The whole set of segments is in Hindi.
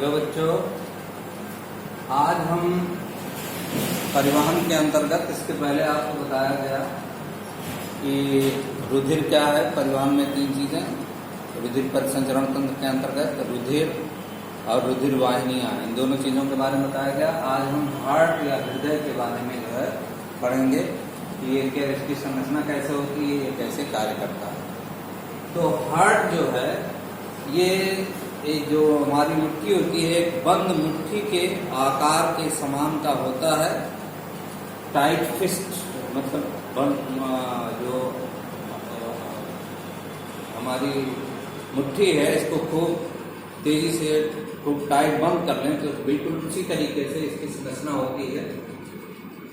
हेलो बच्चों, आज हम परिवहन के अंतर्गत, इसके पहले आपको बताया गया कि रुधिर क्या है। परिवहन में तीन चीज़ें, रुधिर परिसंचरण तंत्र के अंतर्गत रुधिर और रुधिर वाहिनियाँ, इन दोनों चीज़ों के बारे में बताया गया। आज हम हार्ट या हृदय के बारे में जो है पढ़ेंगे कि ये क्या, इसकी संरचना कैसे होती है, ये कैसे कार्य करता है। तो हार्ट जो है ये जो हमारी मुट्ठी होती है, एक बंद मुट्ठी के आकार के समान का होता है। टाइट फिस्ट मतलब जो हमारी मुट्ठी है, इसको खूब तेजी से खूब टाइट बंद कर लें तो बिल्कुल उसी तरीके से इसकी संरचना होती है।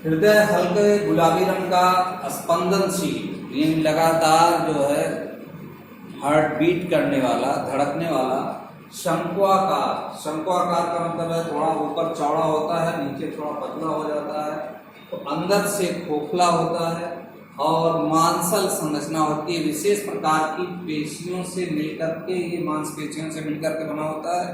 हृदय हल्के गुलाबी रंग का स्पंदनशील, ये लगातार जो है हार्ट बीट करने वाला, धड़कने वाला, शंक्वाकार का मतलब है थोड़ा ऊपर चौड़ा होता है, नीचे थोड़ा पतला हो जाता है, तो अंदर से खोखला होता है और मांसल संरचना होती है। विशेष प्रकार की पेशियों से मिलकर के, ये मांसपेशियों से मिलकर के बना होता है,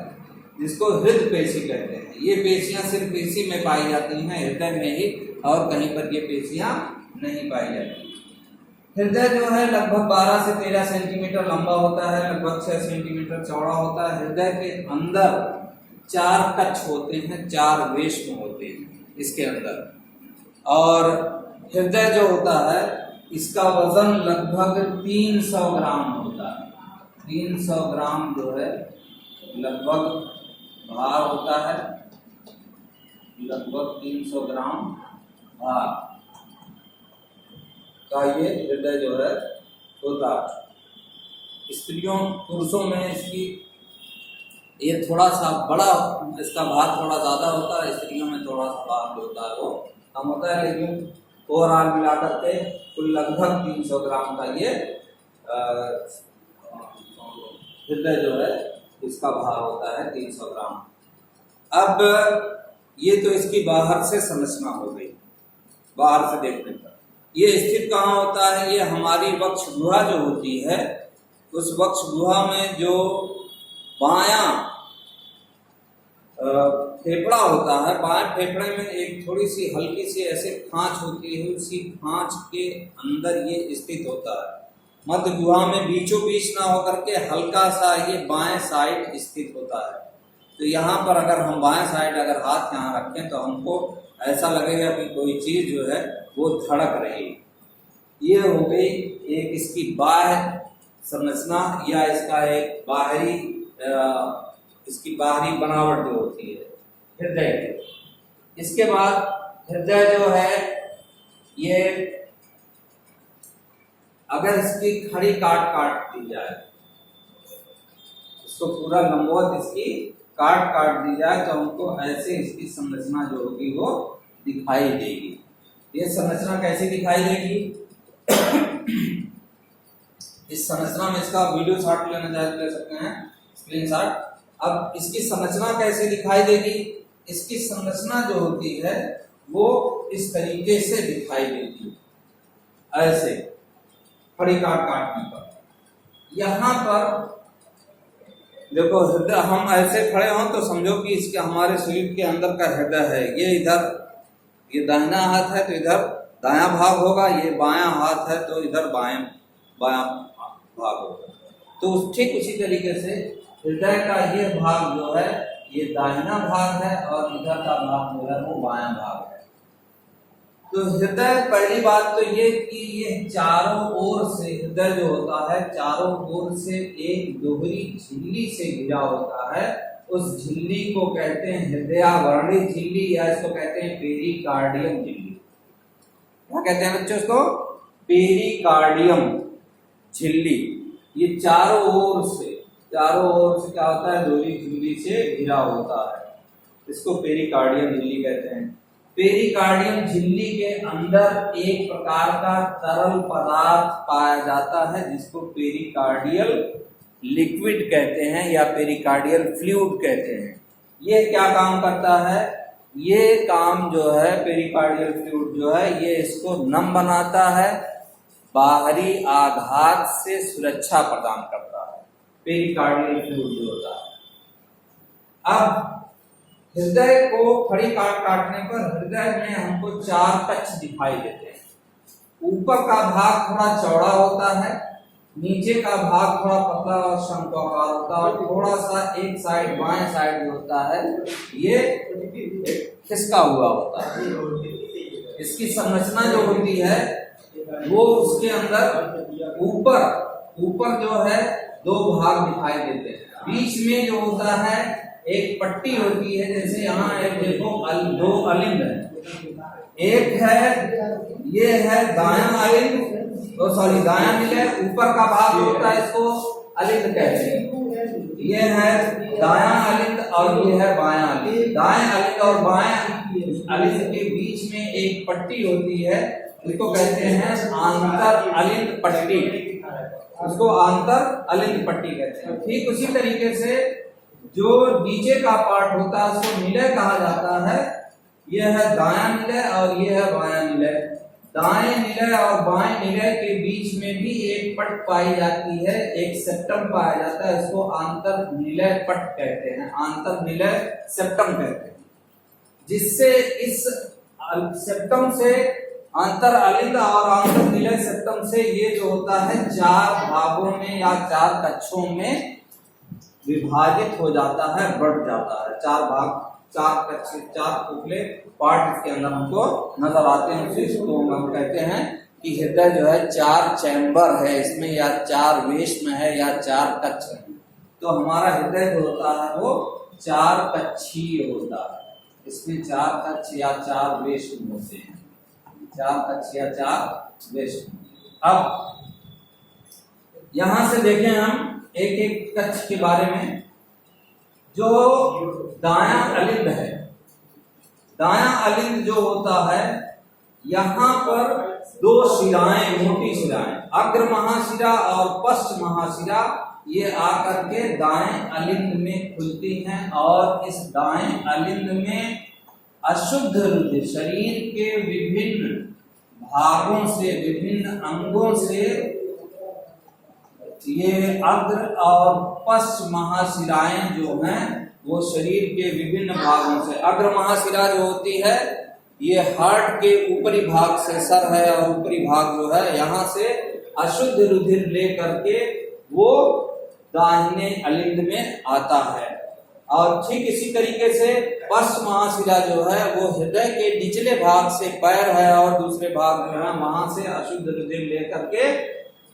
जिसको हृदय पेशी कहते हैं। ये पेशियां सिर्फ पेशी में पाई जाती हैं, हृदय में ही, और कहीं पर ये पेशियां नहीं पाई जाती। हृदय जो है लगभग 12 से 13 सेंटीमीटर लंबा होता है, लगभग 6 सेंटीमीटर चौड़ा होता है। हृदय के अंदर 4 कक्ष होते हैं, 4 वेश्म होते हैं इसके अंदर। और हृदय जो होता है, इसका वजन लगभग 300 ग्राम होता है। 300 ग्राम जो है लगभग भार होता है, लगभग 300 ग्राम भार का ये हृदय जो है होता है। स्त्रियों पुरुषों में इसकी ये थोड़ा सा बड़ा, इसका भार थोड़ा ज़्यादा होता है, स्त्रियों में थोड़ा सा भार जो होता है वो कम होता है, लेकिन ओवरऑल मिलाकर के कुल लगभग 300 ग्राम का ये हृदय जो है इसका भार होता है 300 ग्राम। अब ये तो इसकी बाहर से संरचना हो गई, बाहर से देखने पर। ये स्थित कहाँ होता है? ये हमारी वक्ष गुहा जो होती है, उस वक्ष गुहा में जो बायां फेफड़ा होता है, बाएं फेफड़े में एक थोड़ी सी हल्की सी ऐसे खांच होती है, उसी खांच के अंदर ये स्थित होता है। मध्य गुहा में बीचों बीच ना होकर के हल्का सा ये बाएं साइड स्थित होता है। तो यहाँ पर अगर हम बाएं साइड अगर हाथ यहाँ रखें तो हमको ऐसा लगेगा कि कोई चीज जो है वो धड़क रही। ये हो गई एक इसकी बाह्य संरचना, या इसका एक बाहरी इसकी बाहरी बनावट जो होती है हृदय की। इसके बाद हृदय जो है ये अगर इसकी खड़ी काट दी जाए, इसको पूरा लंबवत इसकी काट दी जाए, तो हमको ऐसे इसकी संरचना जो होगी वो दिखाई देगी। ये संरचना कैसी दिखाई देगी? इस संरचना में इसका वीडियो शॉट लेना चाहे ले सकते हैं, स्क्रीन शॉट। अब इसकी संरचना कैसे दिखाई देगी? इसकी संरचना जो होती है वो इस तरीके से दिखाई देगी, ऐसे खड़ी काटने पर। यहाँ पर देखो हृदय, हम ऐसे खड़े हों तो समझो कि इसके हमारे शरीर के अंदर का हृदय है। ये इधर, ये दाहिना हाथ है तो इधर दायां भाग होगा, ये बायां हाथ है तो इधर बायां भाग होगा। तो ठीक उसी तरीके से हृदय का ये भाग जो है ये दाहिना भाग है और इधर का भाग जो है वो बायां भाग है। तो हृदय, पहली बात तो ये कि ये चारों ओर से, हृदय जो होता है चारों ओर से एक दोहरी झिल्ली से घिरा होता है। उस झिल्ली को कहते हैं हृदयावरणी झिल्ली, या इसको कहते हैं पेरिकार्डियम झिल्ली। क्या कहते हैं बच्चों इसको? पेरिकार्डियम झिल्ली। ये चारों ओर से क्या होता है? दोहरी झिल्ली से घिरा होता है, इसको पेरिकार्डियम झिल्ली कहते हैं। पेरिकार्डियम झिल्ली के अंदर एक प्रकार का तरल पदार्थ पाया जाता है, जिसको पेरिकार्डियल लिक्विड कहते हैं या पेरिकार्डियल फ्लूइड कहते हैं। ये क्या काम करता है? ये काम जो है पेरिकार्डियल फ्लूइड जो है ये इसको नम बनाता है, बाहरी आघात से सुरक्षा प्रदान करता है। पेरिकार्डियल फ्लूइड जो होता है अब हृदय को खड़ी काटने पर हृदय में हमको 4 कक्ष दिखाई देते हैं। ऊपर का भाग थोड़ा चौड़ा होता है, नीचे का भाग थोड़ा पतला और शंक्वाकार होता है, और थोड़ा सा एक साइड बाएं साइड जो होता है ये खिसका हुआ होता है। इसकी संरचना जो होती है वो उसके अंदर ऊपर जो है 2 भाग दिखाई देते हैं, बीच में जो होता है एक पट्टी होती है। जैसे यहाँ एक देखो 2 अलिंद है, एक है ये है दायां अलिंद, दायां निलय, ऊपर का भाग होता है इसको अलिंद कहते हैं। ये है दायां अलिंद और ये है बायां अलिंद। दाएं अलिंद और बाएं अलिंद के बीच में एक पट्टी होती है, इसको कहते हैं आंतर अलिंद पट्टी, उसको आंतर अलिंद पट्टी कहते हैं। ठीक उसी तरीके से जो नीचे का पार्ट होता है उसको निलय कहा जाता है। यह है दायां निलय और यह है बायां निलय। दाएं निलय और बाएं निलय के बीच में भी एक पट पाई जाती है, एक सेप्टम पाया जाता है, इसको आंतर निलय पट कहते हैं, आंतर निलय सेप्टम कहते हैं। जिससे इस सेप्टम से आंतर अलिंद और आंतर निलय सेप्टम से ये जो होता है 4 भागों में या 4 कक्षों में विभाजित हो जाता है, बढ़ जाता है। 4 भाग, 4 कक्ष, 4 खोखले पार्ट इसके अंदर हमको नजर आते हैं। इसको हम कहते हैं कि हृदय जो है 4 चैम्बर है इसमें, या 4 वेश्म है या 4 कक्ष है। तो हमारा हृदय जो होता है वो 4 कक्षीय होता है, इसमें 4 कक्ष या 4 वेश्म होते हैं, 4 कक्ष या 4 वेश्म। अब यहां से देखें हम एक कक्ष के बारे में। जो दायां अलिंद है, दायां अलिंद जो होता है यहाँ पर 2 शिराएं, मोटी शिराएं, अग्र महाशिरा और पश्च महाशिरा, ये आकर के दाएं अलिंद में खुलती हैं और इस दाएं अलिंद में अशुद्ध रुधिर शरीर के विभिन्न भागों से, विभिन्न अंगों से ये अग्र और पश्च महाशिराएं जो हैं वो शरीर के विभिन्न भागों से, अग्र महाशिरा जो होती है ये हार्ट के ऊपरी भाग से, सर है और ऊपरी भाग जो है यहाँ से अशुद्ध रुधिर ले करके वो दाहिने अलिंद में आता है। और ठीक इसी तरीके से पश्च महाशिरा जो है वो हृदय के निचले भाग से, पैर है और दूसरे भाग जो है वहां से अशुद्ध रुधिर ले करके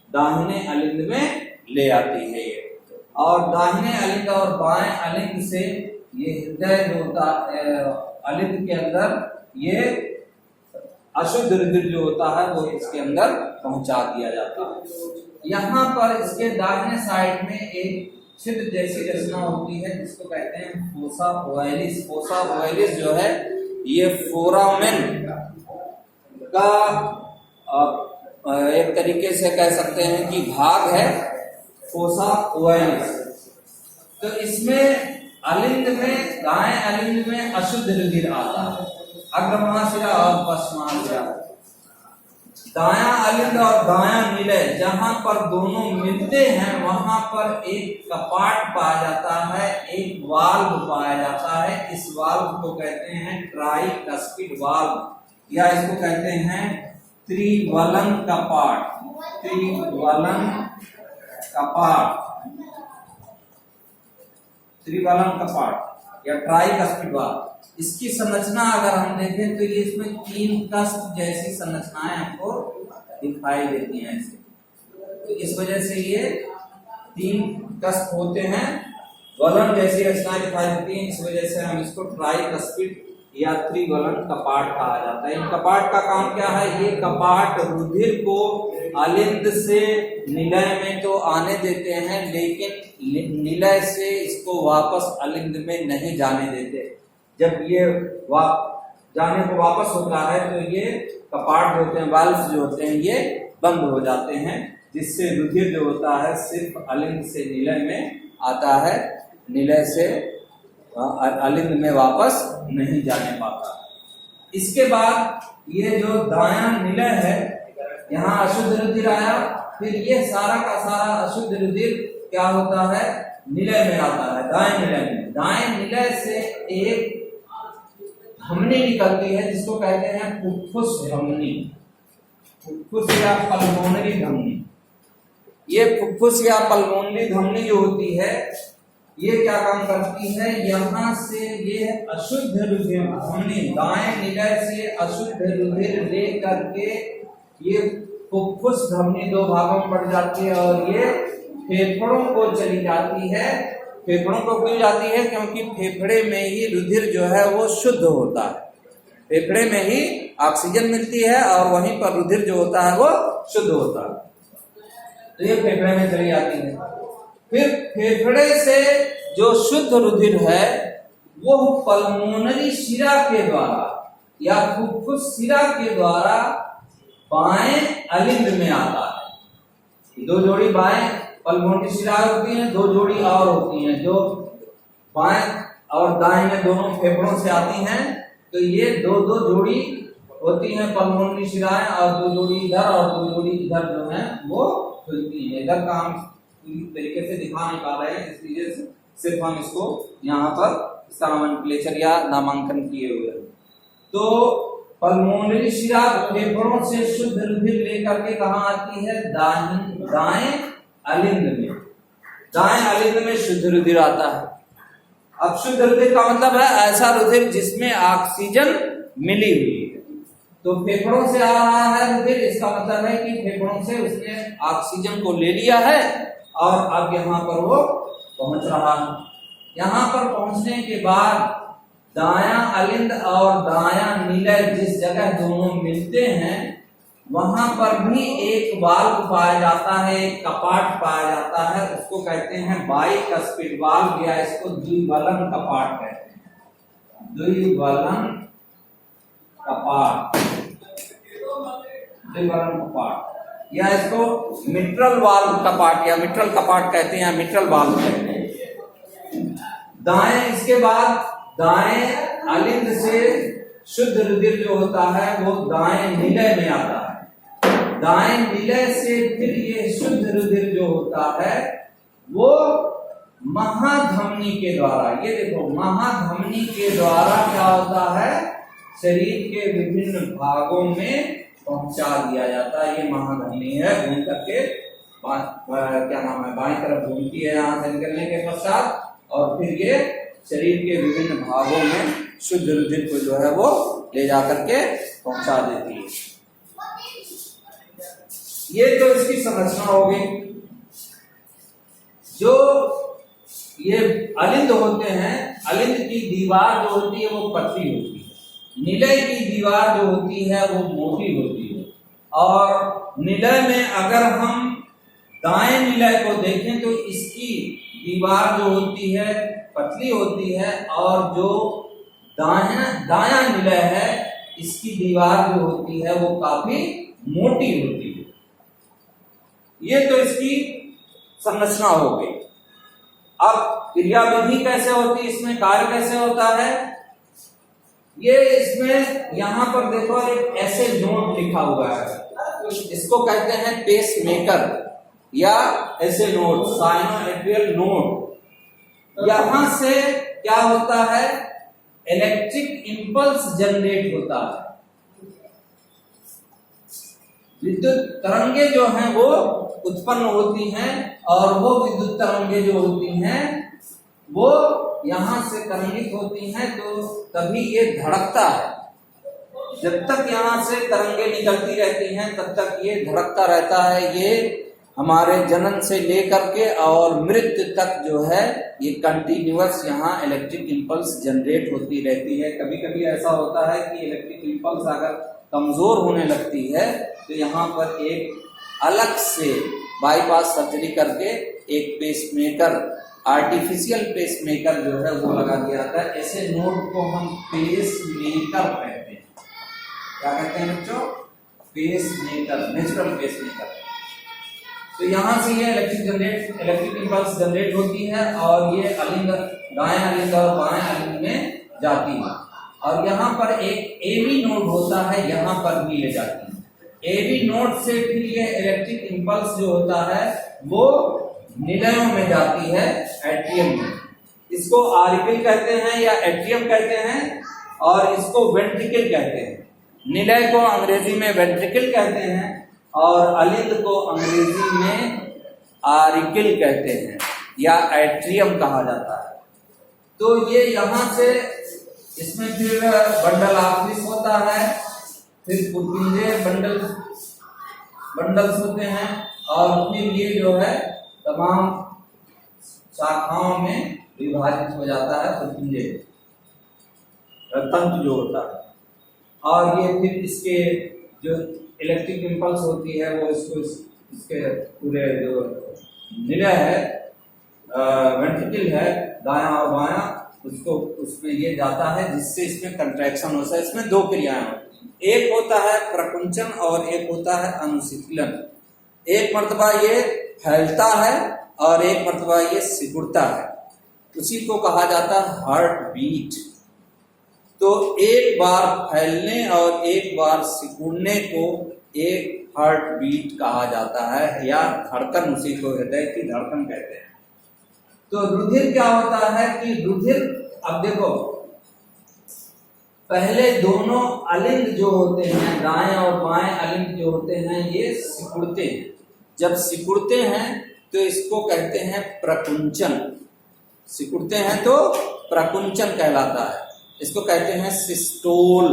दाहिने अलिंद में ले आती है ये। और दाहिने अलिंद और बाएं अलिंद से ये हृदय जो होता है अलिंद के अंदर ये अशुद्ध रुधिर जो होता है वो इसके अंदर पहुंचा दिया जाता है। यहाँ पर इसके दाहिने साइड में एक छिद्र जैसी रचना होती है जिसको कहते हैं फोसा ओवैलिस। फोसा ओवैलिस जो है ये फोरामेन का एक तरीके से कह सकते हैं कि भाग है, फोसा ओवैलिस। तो इसमें अलिंद में, दाएं अलिंद में अशुद्ध रुधिर आता है, अग्र महाशिरा और पश्च महाशिरा। दायां अलिंद और दायां निलय जहां पर दोनों मिलते हैं वहां पर एक कपाट पाया जाता है, एक वाल्व पाया जाता है। इस वाल्व को कहते हैं ट्राइकस्पिड वाल्व या इसको कहते हैं त्रिवलन कपाट, त्रिवलन कपाट, त्रिवलन कपाट या ट्राइकस्पिड वाल्व। इसकी संरचना अगर हम देखें तो ये इसमें 3 कस्प जैसी संरचनाएं हमको दिखाई देती हैं ऐसे। तो इस वजह से ये 3 कस्प होते हैं, वलन जैसी रचनाएं दिखाई देती हैं, इस वजह से हम इसको ट्राइकस्पिड या त्रिवलन कपाट कहा जाता है। इन कपाट का काम क्या है? ये कपाट रुधिर को अलिंद से निलय में तो आने देते हैं लेकिन निलय से इसको वापस अलिंद में नहीं जाने देते। जब ये जाने को वापस होता है तो ये कपाट जो होते हैं, वाल्व जो होते हैं, ये बंद हो जाते हैं, जिससे रुधिर जो होता है सिर्फ अलिंद से निलय में आता है, निलय से अलिंद में वापस नहीं जाने पाता। इसके बाद ये जो दायां निलय है, यहाँ अशुद्ध रुधिर आया, फिर ये सारा का सारा अशुद्ध रुधिर क्या होता है, निलय में आता है, दाएं निलय में। दाएं निलय से एक धमनी निकलती है जिसको कहते हैं फुफ्फुस धमनी, फुफ्फुस या पल्मोनरी धमनी। ये फुफ्फुस या पल्मोनरी धमनी जो होती है ये क्या काम करती है, यहाँ से ये अशुद्ध रुधिर, धमनी दाएं निलय से अशुद्ध रुधिर ले करके ये फुफ्फुस धमनी दो भागों में बढ़ जाती है और ये फेफड़ों को चली जाती है। फेफड़ों को क्यों जाती है, क्योंकि फेफड़े में ही रुधिर जो है वो शुद्ध होता है, फेफड़े में ही ऑक्सीजन मिलती है और वहीं पर रुधिर जो होता है वो शुद्ध होता है, तो ये फेफड़े में चली जाती है। फिर फेफड़े से जो शुद्ध रुधिर है वो पल्मोनरी शिरा के द्वारा या फुफ्फुस शिरा के द्वारा बाएं अलिंद में आता है। दो जोड़ी बाएं पल्मोनरी शिरा होती हैं, दो जोड़ी और होती हैं जो बाएं और दाएं में दोनों फेफड़ों से आती हैं, तो ये दो दो जोड़ी होती हैं पल्मोनरी शिराएं और दो जोड़ी इधर और दो जोड़ी इधर जो है वो खुलती हैं। इधर का हम पूरी तरीके से दिखा नहीं पा रहे हैं, इसलिए सिर्फ हम इसको यहाँ पर इसका नोमेनक्लेचर या नामांकन किए हुए हैं। तो पल्मोनरी शिरा फेफड़ों से शुद्ध रुधिर लेकर के कहाँ आती है, दाएं अलिंद में। दाएं अलिंद में शुद्ध रुधिर आता है। अब शुद्ध रुधिर का मतलब है ऐसा रुधिर जिसमें ऑक्सीजन मिली हुई है। तो फेफड़ों से आ रहा है रुधिर, इसका मतलब है कि फेफड़ों से उसने ऑक्सीजन को ले लिया है और अब यहाँ पर वो पहुंच रहा है। यहाँ पर पहुंचने के बाद दायां अलिंद और दायां निलय जिस जगह दोनों मिलते हैं वहां पर भी एक वाल्व पाया जाता है, एक कपाट पाया जाता है, उसको कहते हैं बाइकस्पिड वाल्व या इसको द्विबलन कपाट कहते हैं। द्विबलन कपाट, द्विबलन कपाट या इसको मिट्रल वाल्व कपाट या मिट्रल कपाट कहते हैं या मिट्रल वाल्व कहते हैं। दाएं इसके बाद दाएं अलिंद से शुद्ध रुधिर जो होता है वो दाएं निलय में आता है। दाएं निलय से फिर ये शुद्ध रुधिर जो होता है वो महाधमनी के द्वारा, ये देखो महाधमनी के द्वारा क्या होता है, शरीर के विभिन्न भागों में पहुंचा दिया जाता है। ये महाधमनी है, घूम करके क्या नाम है, बाएं तरफ घूमती है यहाँ से निकलने के पश्चात और फिर ये शरीर के विभिन्न भागों में शुद्ध रुधिर को जो है वो ले जाकर के पहुंचा देती है। ये तो इसकी संरचना हो गई। जो ये अलिंद होते हैं, अलिंद की दीवार जो होती है वो पतली होती है, निलय की दीवार जो होती है वो मोटी होती है। और निलय में अगर हम दाएं निलय को देखें तो इसकी दीवार जो होती है पतली होती है और जो दायां निलय है इसकी दीवार जो होती है वो काफी मोटी होती है। ये तो इसकी संरचना हो गई। अब क्रियाविधि कैसे होती है, इसमें कार्य कैसे होता है, ये इसमें यहाँ पर देखो एक ऐसे नोड लिखा हुआ है, इसको कहते हैं पेस मेकर या ऐसे नोड, साइनोएट्रियल नोड। यहां से क्या होता है, इलेक्ट्रिक इंपल्स जनरेट होता है, विद्युत तरंगे जो हैं वो उत्पन्न होती हैं और वो विद्युत तरंगे जो होती हैं वो यहां से तरंगित होती हैं, तो तभी ये धड़कता है। जब तक यहां से तरंगे निकलती रहती हैं तब तक ये धड़कता रहता है। ये हमारे जनन से लेकर के और मृत्यु तक जो है ये कंटिन्यूअस यहाँ इलेक्ट्रिक इंपल्स जनरेट होती रहती है। कभी कभी ऐसा होता है कि इलेक्ट्रिक इंपल्स अगर कमजोर होने लगती है तो यहाँ पर एक अलग से बाईपास सर्जरी करके एक पेसमेकर, आर्टिफिशियल पेसमेकर जो है वो लगा दिया जाता है। ऐसे नोड को हम पेसमेकर कहते हैं। क्या कहते हैं बच्चों, पेसमेकर, नेचुरल पेसमेकर। तो यहाँ से ये इलेक्ट्रिक इंपल्स जनरेट होती है और ये अलिंद, दाएं अलिंद और बाएं अलिंद में जाती है। और यहाँ पर एक एवी नोड होता है, यहाँ पर भी ले जाती है। एवी नोड से फिर ये इलेक्ट्रिक इंपल्स जो होता है वो निलयों में जाती है एट्रियम में। इसको आरिकल कहते हैं या एट्रियम कहते हैं, और इसको वेंट्रिकल कहते हैं। निलय को अंग्रेजी में वेंट्रिकल कहते हैं और अलिंद को अंग्रेजी में आरिकल कहते हैं या एट्रियम कहा जाता है। तो ये यहाँ से इसमें फिर बंडल ऑफ होता है, फिर पुर्किंजे बंडल्स होते हैं, और फिर ये जो है तमाम शाखाओं में विभाजित हो जाता है पुर्किंजे तंतु जो होता है। और ये फिर इसके जो इलेक्ट्रिक इम्पल्स होती है वो इसको इसके पूरे जो निलय है, वेंट्रिकल है, दायां और बायां, उसको उसमें ये जाता है जिससे इसमें कंट्रैक्शन होता है। इसमें दो क्रियाएं होती हैं, एक होता है प्रकुंचन और एक होता है अनुशीतलन। एक मर्तबा ये फैलता है और एक मर्तबा ये सिकुड़ता है, उसी को कहा जाता है हार्ट बीट। तो एक बार फैलने और एक बार सिकुड़ने को एक हार्ट बीट कहा जाता है या धड़कन, उसी को हृदय की धड़कन कहते हैं। तो रुधिर क्या होता है कि रुधिर, अब देखो पहले दोनों अलिंद जो होते हैं, दाएं और बाएं अलिंद जो होते हैं, ये सिकुड़ते हैं। जब सिकुड़ते हैं तो इसको कहते हैं प्रकुंचन। सिकुड़ते हैं तो प्रकुंचन कहलाता है, इसको कहते हैं सिस्टोल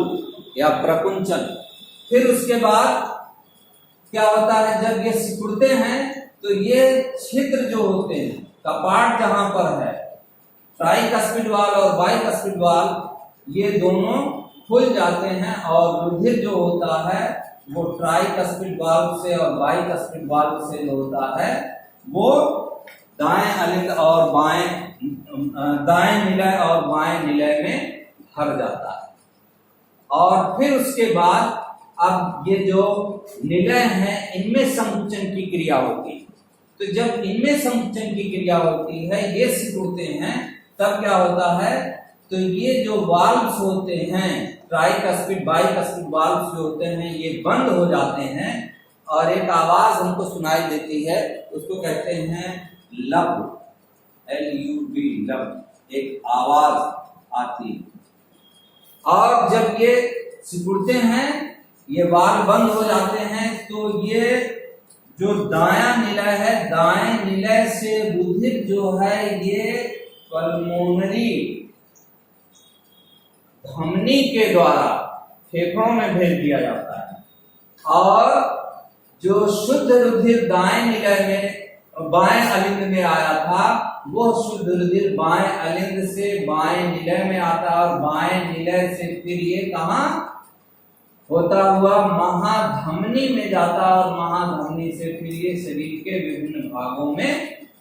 या प्रकुंचन। फिर उसके बाद क्या होता है, जब ये सिकुड़ते हैं तो ये छिद्र जो होते हैं, कपाट जहां पर है, ट्राइकस्पिड वाल और बाइकस्पिड वाल, ये दोनों खुल जाते हैं और रुधिर जो होता है वो ट्राइकस्पिड वाल्व से और बाइकस्पिड वाल्व से जो होता है वो दाएं अलिंद और दाएं निलय और बाएं निलय में भर जाता है। और फिर उसके बाद अब ये जो निलय हैं इनमें संकुचन की क्रिया होती है। तो जब इनमें संकुचन की क्रिया होती है, ये सिकुड़ते हैं, तब क्या होता है, तो ये जो वाल्व्स होते हैं, ट्राइकस्पिड बाइकस्पिड वाल्व्स जो होते हैं, ये बंद हो जाते हैं और एक आवाज हमको सुनाई देती है, उसको कहते हैं लब, LUB, लब, एक आवाज आती है। और जब ये सिकुड़ते हैं, ये वाल्व बंद हो जाते हैं, तो ये जो दायां निलय है, दाएं निलय से रुधिर जो है ये पल्मोनरी धमनी के द्वारा फेफड़ों में भेज दिया जाता है। और जो शुद्ध रुधिर दाएं निलय में बाएं अलिंद में आया था, वो शुद्ध रुधिर बाएं अलिंद से बाएं निलय में आता है और बाएं निलय से फिर ये कहां होता हुआ महाधमनी में जाता और महाधमनी से फिर ये शरीर के विभिन्न भागों में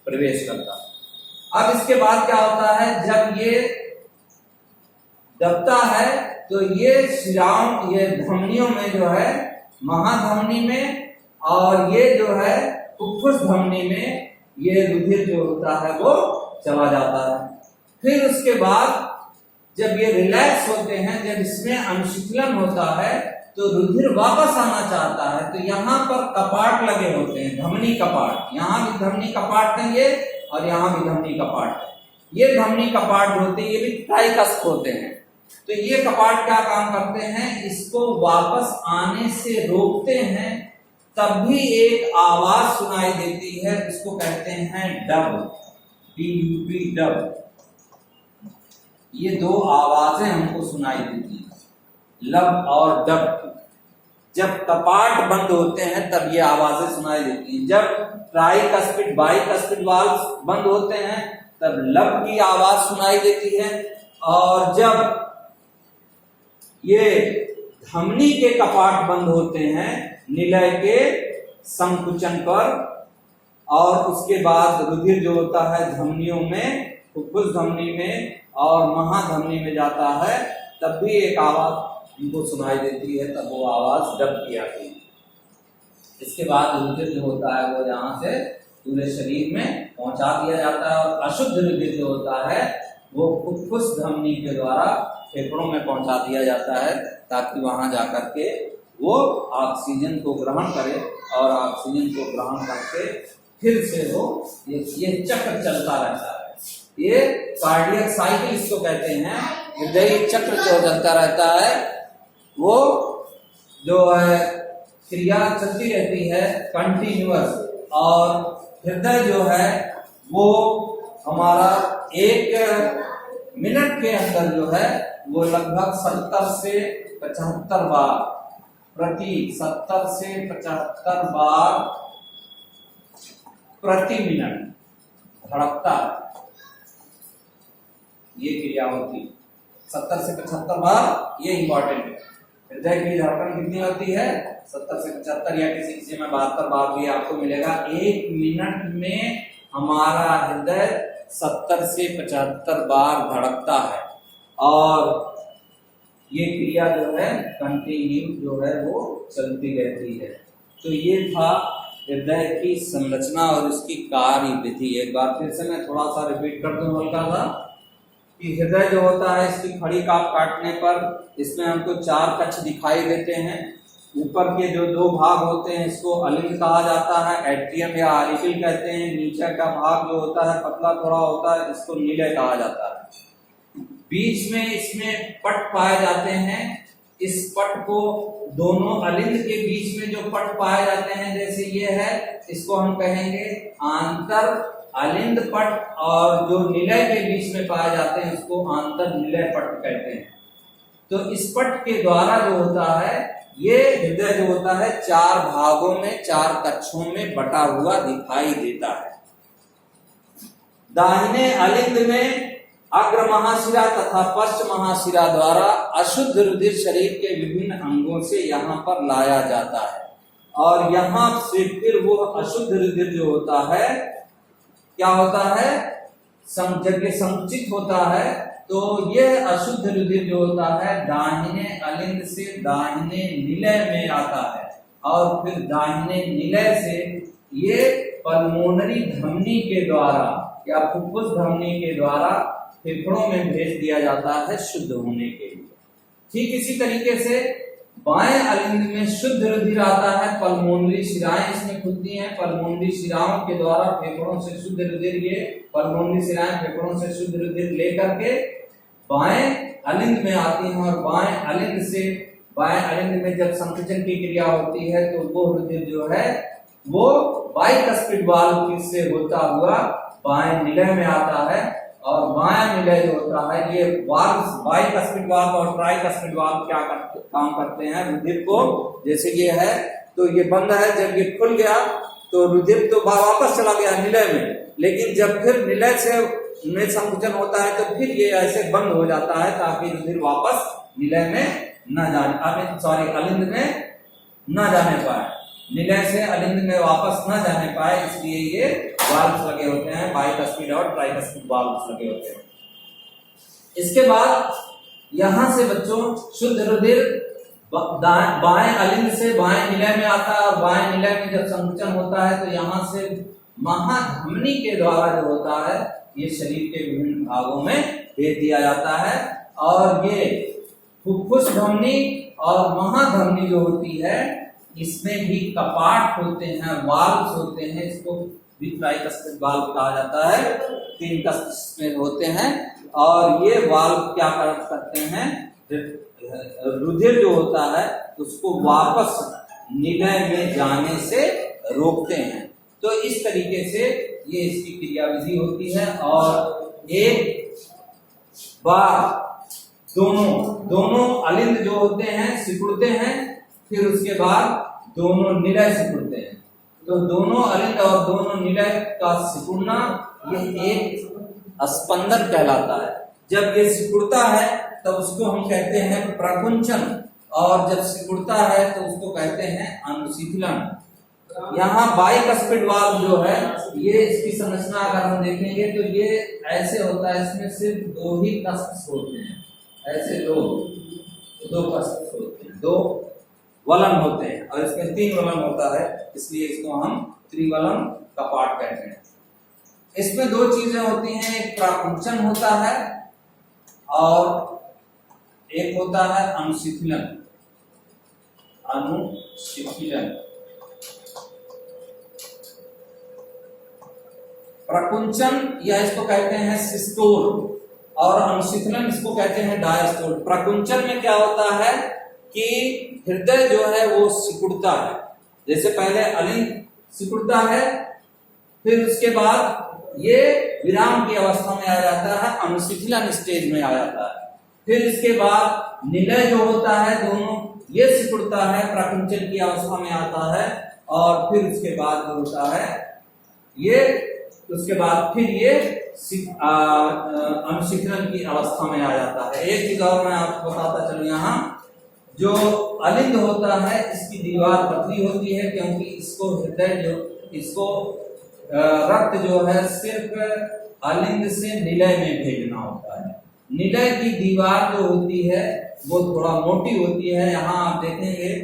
प्रवेश करता। अब इसके बाद क्या होता है, जब ये दबता है तो ये शिराओं, ये धमनियों में जो है महाधमनी में और ये जो है फुफ्फुस धमनी में ये रुधिर जो होता है वो चला जाता है। फिर उसके बाद जब ये रिलैक्स होते हैं, जब इसमें अनुशीतलन होता है तो रुधिर वापस आना चाहता है, तो यहाँ पर कपाट लगे होते हैं, धमनी कपाट, यहाँ भी धमनी कपाट है ये और यहाँ भी धमनी कपाट है। ये धमनी कपाट होते हैं, ये भी ट्राइकस्प होते हैं। तो ये कपाट क्या काम करते हैं, इसको वापस आने से रोकते हैं, तब भी एक आवाज सुनाई देती है, इसको कहते हैं डब, DUB, डब। ये दो आवाजें हमको सुनाई देती हैं, लब और डब। जब कपाट बंद होते हैं तब ये आवाजें सुनाई देती हैं। जब ट्राइकस्पिड बाइकस्पिड वाल्व बंद होते हैं तब लब की आवाज सुनाई देती है। और जब ये धमनी के कपाट बंद होते हैं निलय के संकुचन पर, और उसके बाद रुधिर जो होता है धमनियों में, फुफ्फुस धमनी में और महाधमनी में जाता है, तब भी एक आवाज इनको सुनाई देती है, तब वो आवाज डब की आती है। इसके बाद रुधिर जो होता है वो यहाँ से पूरे शरीर में पहुंचा दिया जाता है और अशुद्ध रुधिर जो होता है वो फुफ्फुस धमनी के द्वारा फेफड़ों में पहुंचा दिया जाता है, ताकि वहां जाकर के वो ऑक्सीजन को ग्रहण करे और ऑक्सीजन को ग्रहण करके फिर से वो ये चक्र चलता रहता है। ये कार्डियक साइकिल इसको कहते हैं। हृदय चक्र जो चलता रहता है वो जो है क्रिया चलती रहती है कंटिन्यूअस, और हृदय जो है वो हमारा 1 मिनट के अंदर जो है वो लगभग 70 से 75 बार प्रति मिनट धड़कता है। ये क्रिया होती है 70 से 75 बार। ये इंपॉर्टेंट है। हृदय की धड़कन कितनी होती है? 70 से 75 या किसी किसी में 72 बार भी आपको मिलेगा। 1 मिनट में हमारा हृदय 70 से 75 बार धड़कता है, और ये क्रिया जो है कंटिन्यू जो है वो चलती रहती है। तो ये था हृदय की संरचना और इसकी कार्य विधि। एक बार फिर से मैं थोड़ा सा रिपीट कर दूं हल्का सा कि हृदय जो होता है इसकी खड़ी काप काटने पर इसमें हमको 4 कक्ष दिखाई देते हैं। ऊपर के जो 2 भाग होते हैं इसको अलिंद कहा जाता है, एट्रियम या आरिकिल कहते हैं। नीचे का भाग जो होता है पतला थोड़ा होता है, इसको नीले कहा जाता है। बीच में इसमें पट पाए जाते हैं। इस पट को दोनों अलिंद के बीच में जो पट पाए जाते हैं, जैसे ये है, इसको हम कहेंगे आंतर अलिंद पट, और जो निलय के बीच में पाए जाते हैं उसको आंतर निलय पट कहते हैं। तो इस पट के द्वारा जो होता है ये हृदय जो होता है 4 भागों में 4 कक्षों में बटा हुआ दिखाई देता है। दाहिने अलिंद में अग्र महाशिरा तथा पश्च महाशिरा द्वारा अशुद्ध रुधिर शरीर के विभिन्न अंगों से यहाँ पर लाया जाता है, और यहाँ से फिर वो अशुद्ध रुधिर जो होता है क्या होता है? जब संकुचित होता है तो ये अशुद्ध रुधिर जो होता है दाहिने अलिंद से दाहिने निलय में आता है, और फिर दाहिने निलय से ये पल्मोनरी धमनी के द्वारा या फुफ्फुस धमनी के द्वारा फेफड़ों में भेज दिया जाता है शुद्ध होने के लिए। ठीक इसी तरीके से बाएं अलिंद में शुद्ध रुधिर आता है। पल्मोनरी शिराएं इसमें खुलती हैं। पल्मोनरी शिराओं के द्वारा फेफड़ों से शुद्ध रुधिर, ये पल्मोनरी शिराएं फेफड़ों से शुद्ध रुधिर लेकर के बाएं अलिंद में आती हैं, और बाएं अलिंद में जब संकुचन की क्रिया होती है तो वो रुधिर जो है वो बाइकस्पिड वाल्व से होता हुआ बाएं निलय में आता है, और बाएं निलय जो होता है ये वाल्व बाइकस्पिड वाल्व और ट्राइकस्पिड वाल्व क्या काम करते हैं? रुधिर को, जैसे ये है तो ये बंद है, जब ये खुल गया तो रुधिर तो वापस चला गया निलय में, लेकिन जब फिर निलय से में संकुचन होता है तो फिर ये ऐसे बंद हो जाता है ताकि रुधिर वापस निलय में न जाने, अलिंद में न जाने पाए, निलय से अलिंद में वापस न जाने पाए, इसलिए ये वाल्व लगे होते हैं, बाइकस्पिड और ट्राइकस्पिड वाल्व लगे होते हैं। इसके बाद यहां से बच्चों शुद्ध रुधिर बाएं अलिंद से बाएं निलय में आता है, और बाएं निलय में जब संकुचन होता है तो यहाँ से महाधमनी के द्वारा जो होता है ये शरीर के विभिन्न भागों में भेज दिया जाता है, और ये फुफ्फुस धमनी और महाधमनी जो होती है इसमें भी कपाट होते हैं, वाल्व होते हैं, इसको भी ट्राइकस्पिड वाल्व कहा जाता है। 3 कक्ष में होते हैं, और ये वाल्व क्या करते हैं? रुधिर जो होता है उसको वापस निलय में जाने से रोकते हैं। तो इस तरीके से ये इसकी क्रिया विधि होती है, और एक बार दोनों अलिंद जो होते हैं सिकुड़ते हैं, फिर उसके बाद दोनों निलय सिकुड़ते हैं। तो दोनों अलिंद और दोनों निलय का सिकुड़ना ये एक स्पंदन कहलाता है। जब ये सिकुड़ता है तब उसको हम कहते हैं प्रकुंचन, और जब सिकुड़ता है तो उसको कहते हैं अनुशीतलन। यहाँ बाइकस्पिड वाल्व जो है ये इसकी संरचना अगर हम देखेंगे तो ये ऐसे होता है, इसमें सिर्फ 2 ही कक्ष होते हैं, ऐसे 2 कक्ष होते हैं, 2 वलन होते हैं, और इसमें 3 वलन होता है, इसलिए इसको हम त्रिवलन कपाट कहते हैं। इसमें 2 चीजें होती हैं, एक प्राकुंचन होता है और एक होता है अनुशीतलन। प्रकुंचन या इसको कहते हैं सिस्टोल और अनुशीतलन इसको कहते हैं डायस्टोल। प्रकुंचन में क्या होता है कि हृदय जो है वो सिकुड़ता है, जैसे पहले अलिंग सिकुड़ता है, फिर उसके बाद ये विराम की अवस्था में आ जाता है, अनुशीतलन स्टेज में आ जाता है। फिर इसके बाद निलय जो होता है दोनों ये सिकुड़ता है, प्रकुंचन की अवस्था में आता है, और फिर उसके बाद जो होता है ये उसके बाद फिर ये अनुशीतलन की अवस्था में आ जाता है। एक चीज और मैं आपको बताता चलूं, यहाँ जो अलिंद होता है इसकी दीवार पतली होती है, क्योंकि इसको हृदय जो इसको रक्त जो है सिर्फ अलिंद से निलय में भेजना होता है। निलय की दीवार जो होती है वो थोड़ा मोटी होती है। यहाँ आप देखेंगे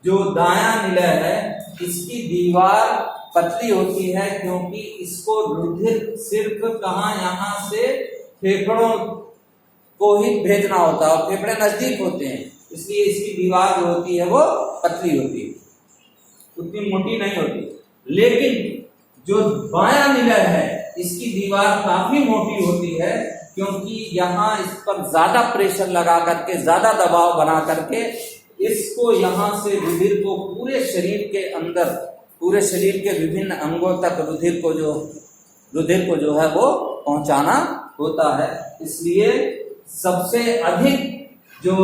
जो दायां निलय है इसकी दीवार पतली होती है, क्योंकि इसको रुधिर सिर्फ कहाँ, यहाँ से फेफड़ों को ही भेजना होता है, और फेफड़े नजदीक होते हैं, इसलिए इसकी दीवार जो होती है वो पतली होती है, उतनी मोटी नहीं होती। लेकिन जो बायां निलय है इसकी दीवार काफी मोटी होती है, क्योंकि यहाँ इस पर ज्यादा प्रेशर लगा करके, ज्यादा दबाव बना करके इसको यहाँ से रुधिर को पूरे शरीर के अंदर, पूरे शरीर के विभिन्न अंगों तक रुधिर को जो है वो पहुंचाना होता है। इसलिए सबसे अधिक जो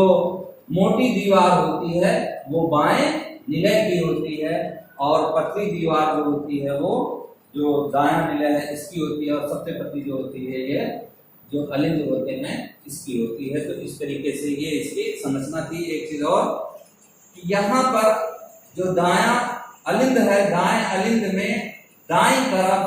मोटी दीवार होती है वो बाएं निलय की होती है, और पतली दीवार जो होती है वो जो दायां निलय है इसकी होती है, और सबसे पतली जो होती है ये जो अलिंद होते हैं इसकी होती है। तो इस तरीके से ये इसकी संरचना थी। एक चीज और, यहाँ पर जो दायां अलिंद है, दाएं अलिंद में दाईं तरफ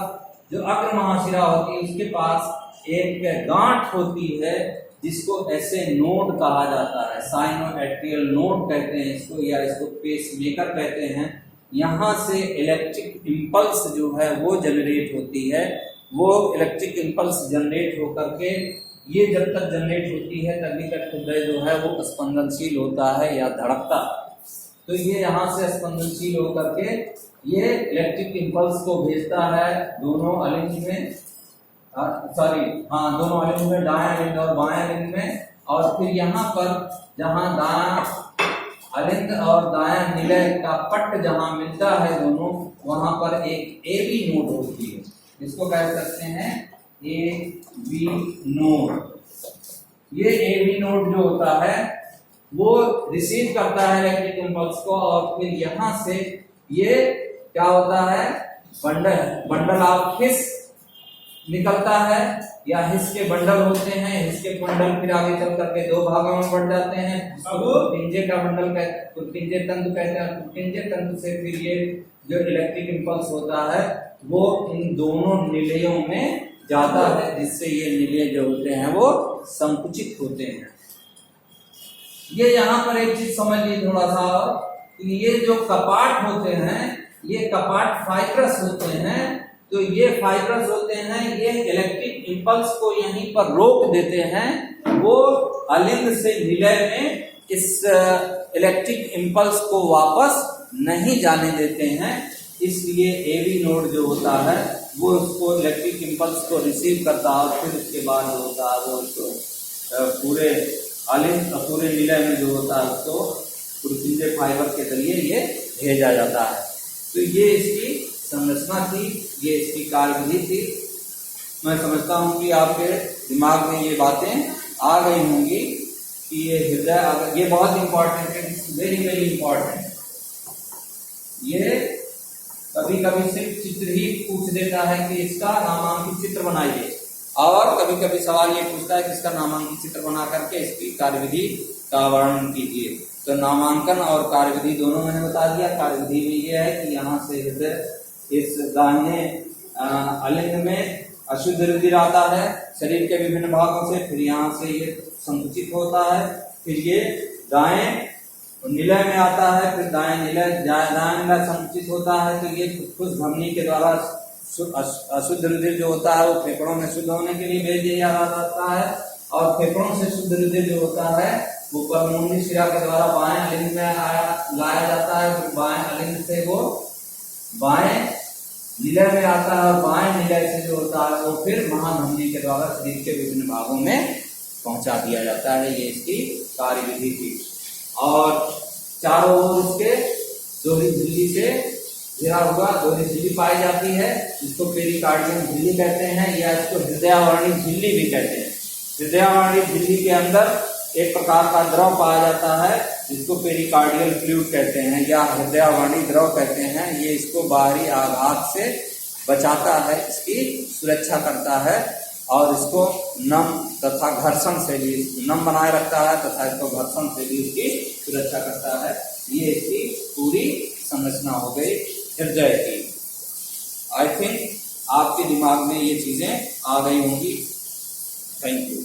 जो अग्र महाशिरा होती है उसके पास एक गांठ होती है जिसको ऐसे नोड कहा जाता है, साइनोएट्रियल नोड कहते हैं इसको, या इसको पेसमेकर कहते हैं। यहाँ से इलेक्ट्रिक इंपल्स जो है वो जनरेट होती है। वो इलेक्ट्रिक इंपल्स जनरेट होकर के ये जब तक जनरेट होती है तभी तक हृदय जो है वो स्पंदनशील होता है या धड़कता है। तो ये यहाँ से स्पंदनशील होकर के ये इलेक्ट्रिक इंपल्स को भेजता है दोनों अलिंद में, दोनों अलिंद में, दाएं अलिंद और बाएं अलिंद में। और फिर यहाँ पर जहाँ दायां अलिंद और दायां निलय का पट्ट जहाँ मिलता है दोनों, वहां पर एक एवी नोड होती है, जिसको कह सकते हैं एवी नोड। ये एवी नोड जो होता है वो रिसीव करता है इलेक्ट्रिक इंपल्स को, और फिर यहाँ से ये क्या होता है, बंडल ऑफ हिस निकलता है, या हिस के बंडल होते हैं। हिस के बंडल फिर आगे चल करके दो भागों में बढ़ जाते हैं, पुर्किंजे का बंडल पुर्किंजे तंतु कहते हैं। पुर्किंजे तंतु से फिर ये जो इलेक्ट्रिक इंपल्स होता है वो इन दोनों निलयों में जाता है, जिससे ये निलय जो होते हैं वो संकुचित होते हैं। ये यहाँ पर एक चीज समझ लीजिए थोड़ा सा, कि ये जो कपाट होते हैं ये कपाट फाइब्रस होते हैं। तो ये फाइब्रस होते हैं, ये इलेक्ट्रिक इंपल्स को यहीं पर रोक देते हैं, वो अलिंद से निलय में इस इलेक्ट्रिक इंपल्स को वापस नहीं जाने देते हैं। इसलिए एवी नोड जो होता है वो उसको इलेक्ट्रिक इंपल्स को रिसीव करता है, और फिर उसके बाद जो होता है वो उसको पूरे अलिंद पूरे निलय में जो होता है उसको पुर्किंजे फाइबर के जरिए ये भेजा जाता है। तो ये इसकी संरचना थी, ये इसकी कार्यविधि थी। मैं समझता हूँ कि आपके दिमाग में ये बातें आ गई होंगी कि ये हृदय, ये बहुत इंपॉर्टेंट है, वेरी वेरी इंपॉर्टेंट। ये कभी कभी सिर्फ चित्र ही पूछ देता है कि इसका नामांकित चित्र बनाइए, और कभी कभी सवाल ये पूछता है कि इसका नामांकित चित्र बना करके इसकी कार्यविधि का वर्णन कीजिए। तो नामांकन और कार्यविधि दोनों मैंने बता दिया। कार्यविधि में ये है कि यहाँ से हृदय इस दाहिने अलिंद में अशुद्ध रुधिर आता है शरीर के विभिन्न भागों से, फिर यहाँ से ये संकुचित होता है, फिर ये दाएं निलय में आता है, फिर दाएं निलय संकुचित होता है। तो ये फुफ्फुस धमनी के द्वारा अशुद्ध रुधिर जो होता है वो फेफड़ों में शुद्ध होने के लिए भेज दिया जाता है, और फेफड़ों से शुद्ध रुधिर जो होता है वो परमोनी शिरा के द्वारा बाएं अलिंद में लाया जाता है। फिर बाएं अलिंद से वो बाएं निलय में आता है और बाएं निलय से जो होता है वो फिर महाधमनी के द्वारा शरीर के विभिन्न भागों में पहुंचा दिया जाता है। ये इसकी कार्यविधि थी। और चारों ओर इसके दोहरी झिल्ली से घिरा हुआ दोहरी झिल्ली पाई जाती है, जिसको पेरिकार्डियम झिल्ली कहते हैं या इसको हृदयावरणी झिल्ली भी कहते हैं। हृदयावरणी झिल्ली के अंदर एक प्रकार का द्रव पाया जाता है जिसको पेरिकार्डियल फ्लूइड कहते हैं या हृदयावरणी द्रव कहते हैं। ये इसको बाहरी आघात से बचाता है, इसकी सुरक्षा करता है और इसको नम तथा घर्षण से भी नम बनाए रखता है तथा इसको घर्षण से भी इसकी सुरक्षा करता है। ये इसकी पूरी संरचना हो गई हृदय की। आई थिंक आपके दिमाग में ये चीजें आ गई होंगी। Thank you.